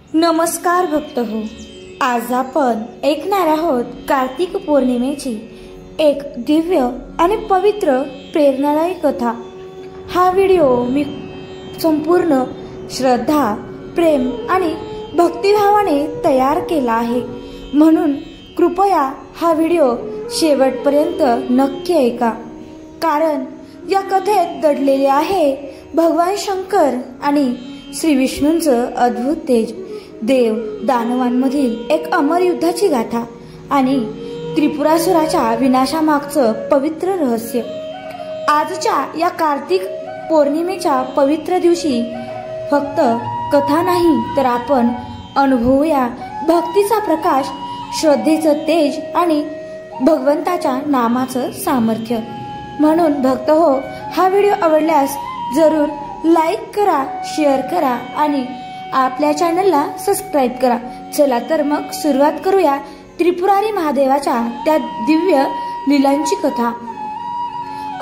नमस्कार भक्त हो, आज आपण ऐकणार आहोत कार्तिक पौर्णिमेची एक दिव्य आणि पवित्र प्रेरणादायी कथा। हा व्हिडिओ मी संपूर्ण श्रद्धा, प्रेम आणि भक्तिभावाने तयार केला आहे, म्हणून कृपया हा व्हिडिओ शेवटपर्यंत नक्की ऐका, कारण या कथेत दडलेले आहे भगवान शंकर आणि श्री विष्णूंचं अद्भुत तेज, देव दानवांमधील एक अमर युद्धाची गाथा आणि त्रिपुरासुराच्या विनाशामागचं पवित्र रहस्य। आजच्या या कार्तिक पौर्णिमेच्या पवित्र दिवशी फक्त कथा नाही, तर आपण अनुभवूया भक्तीचा प्रकाश, श्रद्धेचं तेज आणि भगवंताच्या नामाचं सामर्थ्य। म्हणून भक्त हो, हा व्हिडिओ आवडल्यास जरूर लाईक करा, शेअर करा आणि आपल्या चॅनलला सबस्क्राइब करा। चला तर मग सुरुवात करूया त्रिपुरारी महादेवाच्या त्या दिव्य लीलांची कथा।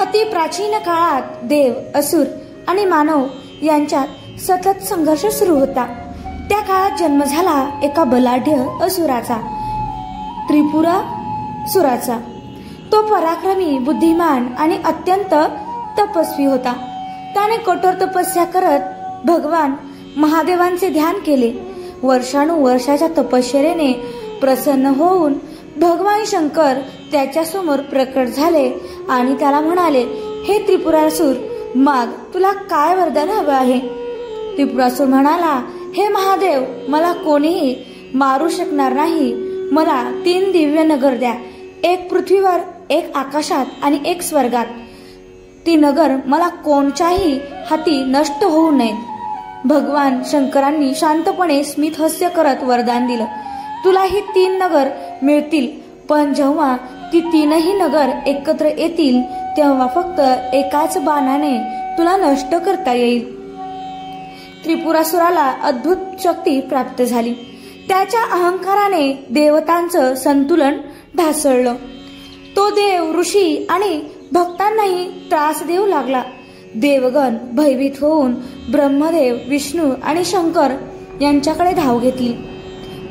अति प्राचीन काळात देव, असुर आणि मानव यांच्यात सतत संघर्ष सुरू होता। त्या काळात जन्म झाला एका बलाढ्य असुराचा, त्रिपुरासुराचा। तो पराक्रमी, बुद्धिमान आणि अत्यंत तपस्वी होता। त्याने कठोर तपस्या करत भगवान महादेवांचे ध्यान केले। वर्षानुवर्षाच्या तपश्चर्येने प्रसन्न होऊन भगवान शंकर त्याच्या समोर प्रकट झाले आणि त्याला म्हणाले, हे त्रिपुरासुर, माग, तुला काय वरदान हवे आहे? त्रिपुरासुर म्हणाला, हे महादेव, मला कोणीही मारू शकणार नाही। मला 3 दिव्य नगर द्या, एक पृथ्वीवर, एक आकाशात आणि एक स्वर्गात। ती नगर मला कोणच्याही हाती नष्ट होऊ नयेत। भगवान शंकरांनी शांतपणे स्मित हास्य करत वरदान दिलं, तुला ही 3 नगर मिळतील, पण जेव्हा ती 3ही नगर एकत्र येतील तेव्हा फक्त एकाच बाणाने तुला नष्ट करता येईल। त्रिपुरासुराला अद्भुत शक्ती प्राप्त झाली। त्याच्या अहंकाराने देवतांचं संतुलन ढासळलं। तो देव, ऋषी आणि भक्तांनाही त्रास देऊ लागला। देवगण भयभीत होऊन ब्रह्मदेव, विष्णू आणि शंकर यांच्याकडे धाव घेतली।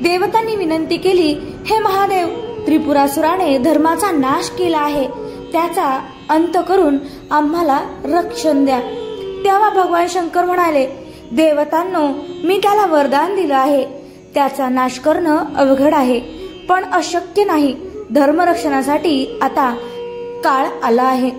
देवतांनी विनंती केली, हे महादेव, त्रिपुरासुराने धर्माचा नाश केला आहे, त्याचा अंत करून आम्हाला रक्षण द्या। तेव्हा भगवान शंकर म्हणाले, देवतांनो, मी त्याला वरदान दिलं आहे, त्याचा नाश करणं अवघड आहे, पण अशक्य नाही। धर्मरक्षणासाठी आता काळ आला आहे।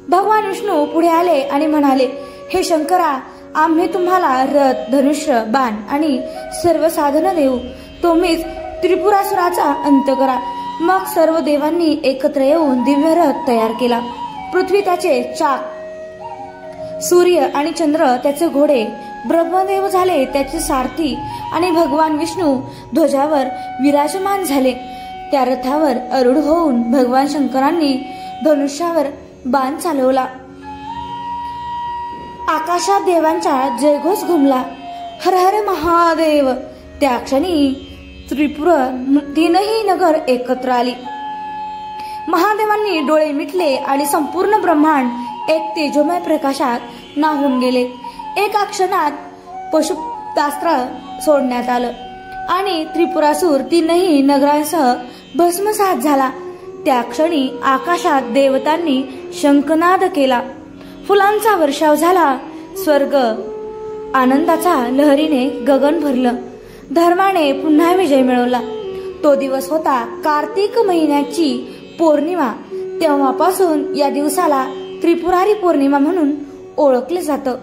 भगवान विष्णू पुढे आले आणि म्हणाले, हे शंकरा, आम्ही तुम्हाला रथ, धनुष्य, बाण आणि सर्व साधनं देऊ, तुम्हीच त्रिपुरासुराचा अंत करा। मग सर्व देवांनी एकत्र येऊन दिव्य रथ तयार केला। पृथ्वी त्याचे चाक, सूर्य आणि चंद्र त्याचे घोडे, ब्रह्मदेव झाले त्याचे सारथी आणि भगवान विष्णू ध्वजावर विराजमान झाले। त्या रथावर आरूढ होऊन भगवान शंकरांनी धनुष्यावर बाण चालवला। आकाशात देवांचा जयघोष घुमला, हर हर महादेव। त्या क्षणी त्रिपुर 3ही नगर एकत्र आली। महादेवांनी डोळे मिटले आणि संपूर्ण ब्रह्मांड एक तेजोमय प्रकाशात न्हाऊन गेले। एका क्षणात पशुपतास्त्र सोडण्यात आलं आणि त्रिपुरासुर 3ही नगरांसह भस्मसात झाला। त्या क्षणी आकाशात देवतांनी शंखनाद केला, फुलांचा वर्षाव झाला, स्वर्ग आनंदाचा लहरीने गगन भरलं। धर्माने पुन्हा विजय मिळवला। तो दिवस होता कार्तिक महिन्याची पौर्णिमा। तेव्हापासून या दिवसाला त्रिपुरारी पौर्णिमा म्हणून ओळखले जातं।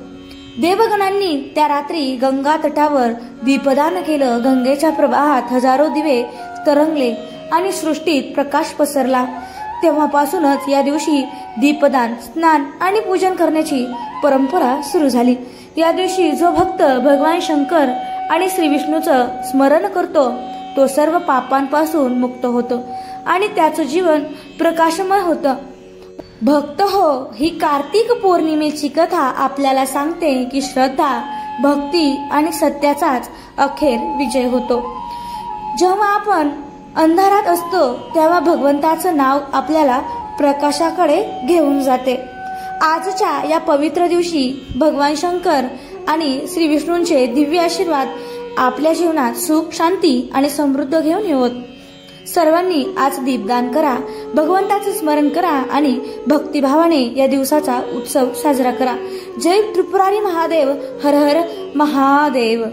देवगणांनी त्या रात्री गंगा तटावर दीपदान केलं। गंगेच्या प्रवाहात हजारो दिवे तरंगले आणि सृष्टीत प्रकाश पसरला। तेव्हापासूनच या दिवशी दीपदान, स्नान आणि पूजन करण्याची परंपरा सुरू झाली। या दिवशी जो भक्त भगवान शंकर आणि श्री विष्णूचं स्मरण करतो, तो सर्व पापांपासून मुक्त होतो आणि त्याचं जीवन प्रकाशमय होतं। भक्त हो, ही कार्तिक पौर्णिमेची कथा आपल्याला सांगते की श्रद्धा, भक्ती आणि सत्याचाच अखेर विजय होतो। जेव्हा आपण अंधारात असतो तेव्हा भगवंताचं नाव आपल्याला प्रकाशाकडे घेऊन जाते। आजच्या या पवित्र दिवशी भगवान शंकर आणि श्री विष्णूंचे दिव्य आशीर्वाद आपल्या जीवनात सुख, शांती आणि समृद्धी घेऊन येवोत. सर्वांनी आज दीपदान करा, भगवंताचे स्मरण करा आणि भक्तिभावाने या दिवसाचा उत्सव साजरा करा. जय त्रिपुरारी महादेव. हर हर महादेव.